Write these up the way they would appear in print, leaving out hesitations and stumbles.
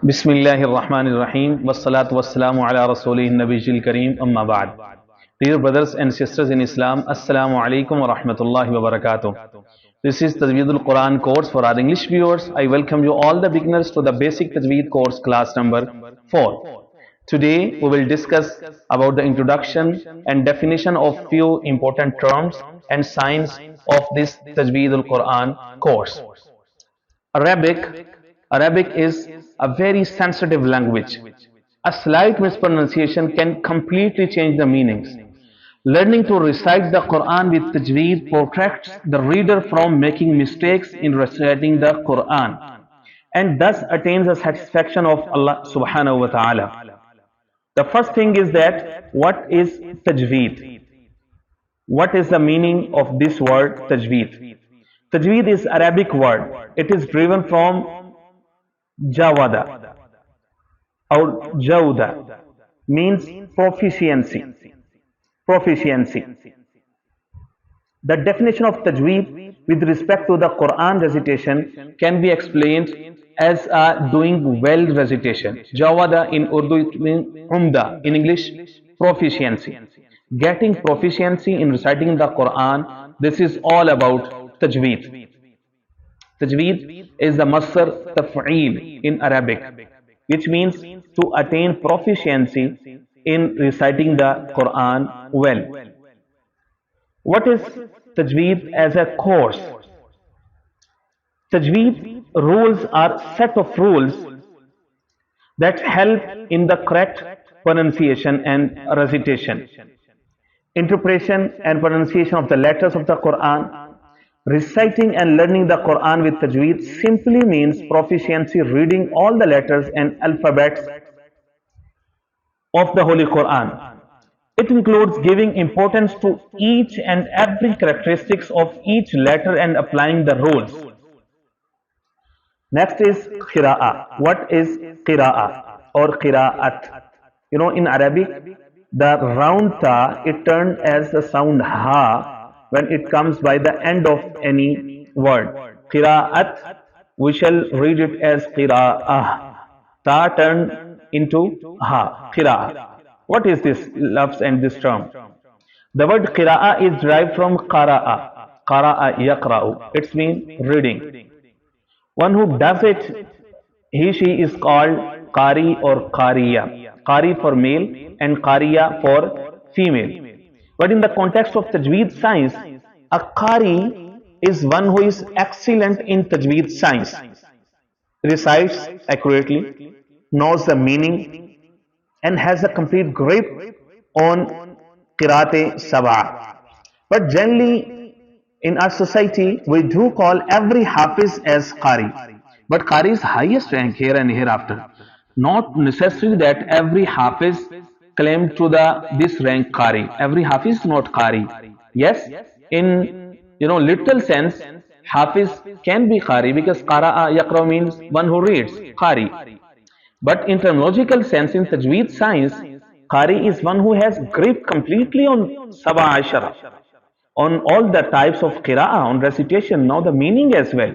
Bismillahirrahmanirrahim. Wassalatu wassalamu ala rasulih nabiyil kareem. Amma ba'd. Dear brothers and sisters in Islam, Assalamu alaikum wa rahmatullahi wa barakatuh. This is Tajweed-ul-Quran course for our English viewers. I welcome you all the beginners to the basic Tajweed course class number 4. Today we will discuss about the introduction and definition of few important terms and signs of this Tajweed-ul-Quran course. Arabic Arabic is a very sensitive language. A slight mispronunciation can completely change the meanings. Learning to recite the Quran with tajweed protects the reader from making mistakes in reciting the Quran and thus attains the satisfaction of Allah subhanahu wa ta'ala. The first thing is that what is tajweed? What is the meaning of this word tajweed? Tajweed is Arabic word. It is driven from Jawada or Jawda, means proficiency. Proficiency. The definition of tajweed with respect to the Quran recitation can be explained as a doing well recitation. Jawada in Urdu it means umda, in English proficiency. Getting proficiency in reciting the Quran, this is all about tajweed. Tajweed is the masdar taf'eel in Arabic, which means to attain proficiency in reciting the Quran well. What is tajweed as a course? Tajweed rules are set of rules that help in the correct pronunciation and recitation, interpretation and pronunciation of the letters of the Quran. Reciting and learning the Quran with tajweed simply means proficiency reading all the letters and alphabets of the Holy Quran. It includes giving importance to each and every characteristics of each letter and applying the rules. Next is qira'ah. What is qira'ah or qira'at? In Arabic, the round ta, it turned as the sound ha when it comes by the end of any word. Qira'at, we shall read it as qira'ah. Ta turned into ha, qira'ah. What is this lafz and this term? The word qira'ah is derived from qara'a. Qara'a yaqra'u. It's mean reading. One who does it, he, she is called qari or qariya. Qari for male and qariya for female. But in the context of tajweed science, a qari is one who is excellent in tajweed science, recites accurately, knows the meaning, and has a complete grip on qiraat sab'a. But generally, in our society, we do call every Hafiz as qari. But qari is highest rank here and hereafter. Not necessary that every Hafiz claim to this rank qari. Every Hafiz is not qari. Yes, in literal sense, Hafiz can be qari because qara'a yaqra means one who reads, qari. But in terminological sense, in tajweed science, qari is one who has grip completely on sab'a ashara, on all the types of qira'ah, on recitation, now the meaning as well.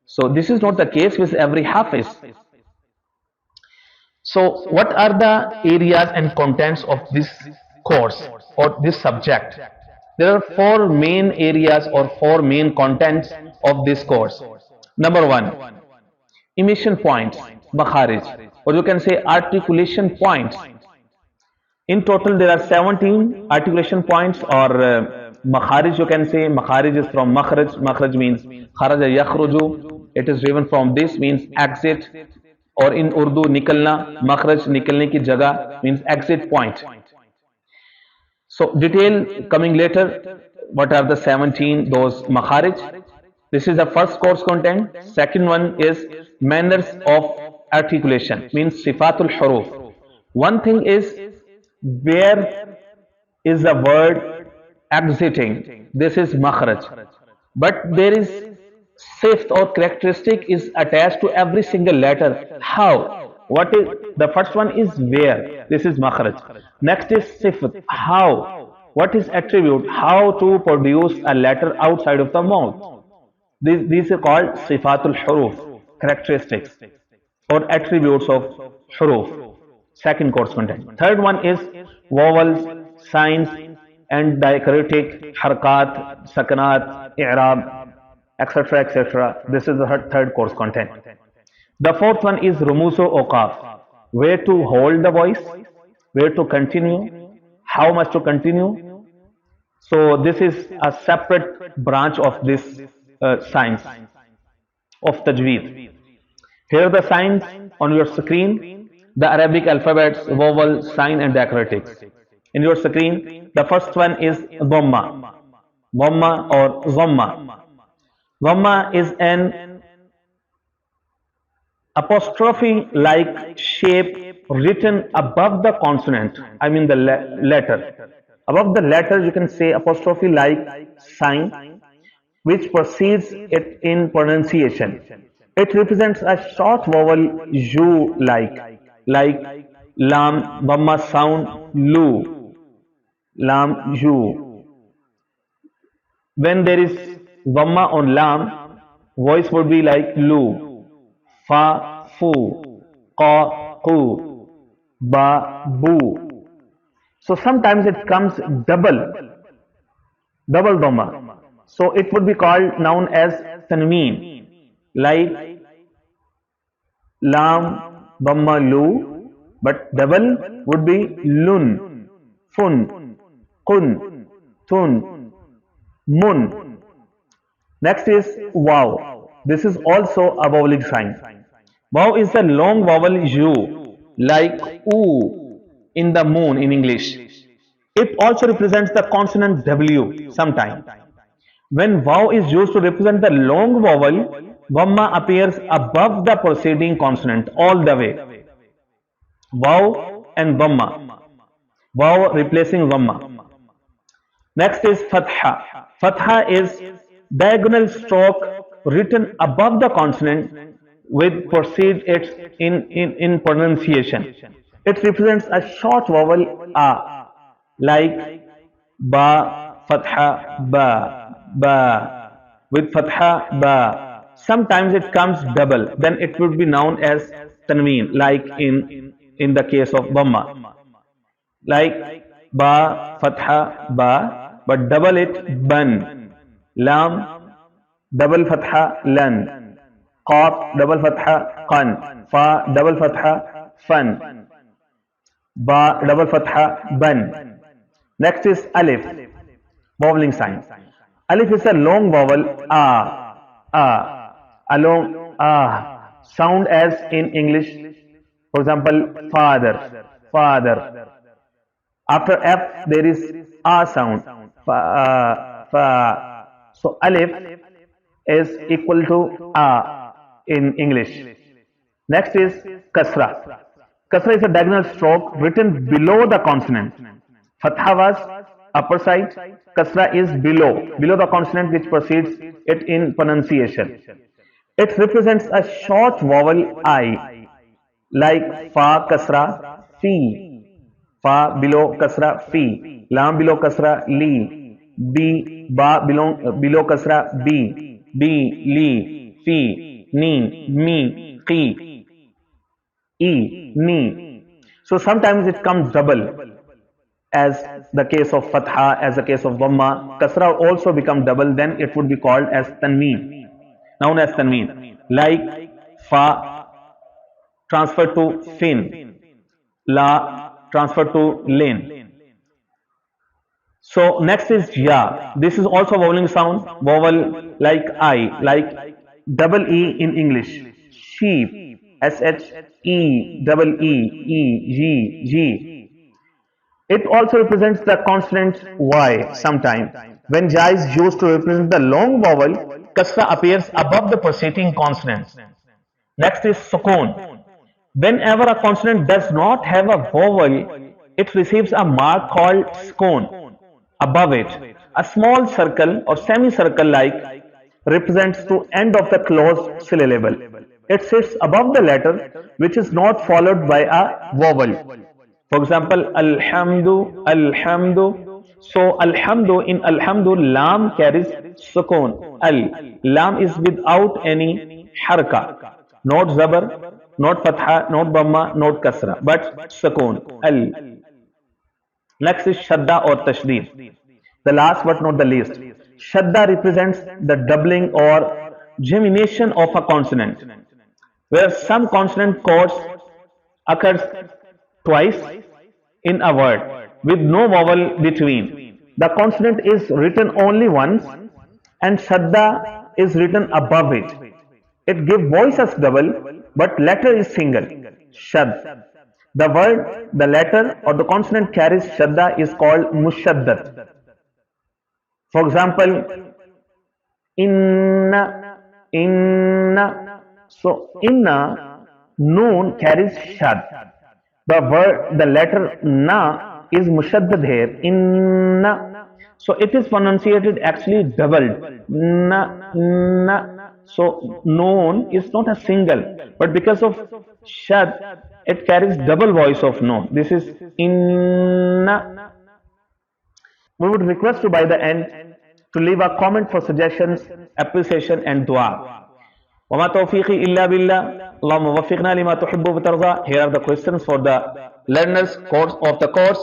So this is not the case with every Hafiz. So what are the areas and contents of this course or this subject? There are four main areas or four main contents of this course. Number one, emission points, makharij, or you can say articulation points. In total there are 17 articulation points or makharij, you can say. Makharij is from makhraj. Makhraj means kharaja yakhruju. It is driven from this, means exit. Or in Urdu, nikalna, makhraj, nikalne ki jagah means exit point. So detail coming later. What are the 17 those makharij? This is the first course content. Second one is manners of articulation, means sifatul huruf. One thing is where is the word exiting. This is makhraj. But there is sift or characteristic is attached to every single letter. How? What is the first one is where. This is makhraj. Next is sift. How? What is attribute? How to produce a letter outside of the mouth. These are called sifatul huruf, characteristics. or attributes of huruf. Second course content. Third one is vowels, signs, and diacritic, harkat, sakanat, i'rab, etc. etc. This is the third course content. The fourth one is rumuso oqaf, where to hold the voice, where to continue, how much to continue. So this is a separate branch of this science of Tajweed. Here are the signs on your screen, the Arabic alphabets, vowel, sign and diacritics. In your screen, the first one is Dhamma. Dhamma or Dhamma. Dhamma is an apostrophe-like shape written above the consonant, I mean the letter. Above the letter you can say apostrophe-like sign which precedes it in pronunciation. It represents a short vowel U like lam, dhamma sound lu, lam U. When there is dhamma on lam, voice would be like lu, fa, fu, qa, qu, ba, bu. So sometimes it comes double dhamma. So it would be called known as tanween, like lam, dhamma, lu, but double would be lun, fun, kun, tun, mun. Next is waw. This is also a vowelic sign. Waw is a long vowel u, like oo in the moon in English. It also represents the consonant w sometime. When waw is used to represent the long vowel, dhamma appears above the preceding consonant all the way. Waw and dhamma. Waw replacing dhamma. Next is fatha. Fatha is diagonal stroke written above the consonant with proceed it in pronunciation. It represents a short vowel a, like ba, fatha, ba, with fatha, ba. Sometimes it comes double, then it would be known as tanween, like in the case of dhamma, like ba, fatha, ba, but double it ban, lam, double fatha, lan, qaf, double fatha, qan, fa, double fatha, fan, ba, double fatha, ban. Next is alif, voweling sign. Alif is a long vowel a long sound as in English. For example, father, father. After F there is a sound, fa. So alif is equal to a in English. Next is kasra. Kasra is a diagonal stroke written below the consonant. Fatha was upper side, kasra is below the consonant which precedes it in pronunciation. It represents a short vowel I, like fa kasra fi, fa below kasra fi, lam below kasra li, b ba below kasra b, li, fi, ni, mi, qi, e, ni. So sometimes it comes double, as the case of fatha, as the case of dhamma. Kasra also become double, then it would be called as tanween, known as tanween, like fa transferred to fin, la transferred to lin. So next is ya. This is also vowel sound, vowel like I, like double E in English, sheep, S-H-E, double E, G. It also represents the consonant Y sometime. When Ja is used to represent the long vowel, kasra appears above the preceding consonant. Next is sukoon. Whenever a consonant does not have a vowel, it receives a mark called sukoon above it. A small circle or semicircle like represents to end of the closed syllable. It sits above the letter which is not followed by a vowel. For example, alhamdu. So alhamdu, in alhamdu, lam carries sukoon. Lam is without any harka, not zabar, not fatha, not dhamma, not kasra, but sukoon, al. Next is shadda or tashdeed. The last but not the least. Shadda represents the doubling or gemination of a consonant, where some consonant chords occurs twice in a word with no vowel between. The consonant is written only once and shadda is written above it. It gives voice as double but letter is single. Shad. The word, the letter or the consonant carries shadda is called mushaddat. For example, inna. So inna, noon carries shad. The word, the letter na is mushaddad here. Inna. So it is pronunciated actually doubled. Na. So noon is not a single, but because of shad, it carries double voice of noon. This is inna. We would request you by the end to leave a comment for suggestions, appreciation and dua. وما توفيقي إلا بالله اللهم وفقنا لما تحب وترضى. Here are the questions for the learners course of the course.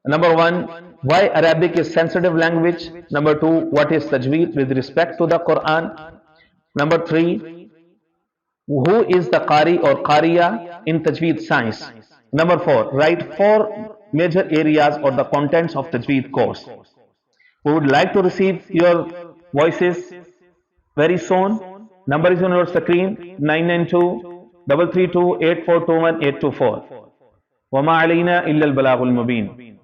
Number 1, why Arabic is sensitive language? Number 2, what is Tajweed with respect to the Quran? Number 3, who is the Qari or Qariya in Tajweed science? Number 4, write 4 major areas or the contents of Tajweed course. We would like to receive your voices very soon. Number is on your screen 992 332 8421 824. وما علينا إلا البلاغ المبين.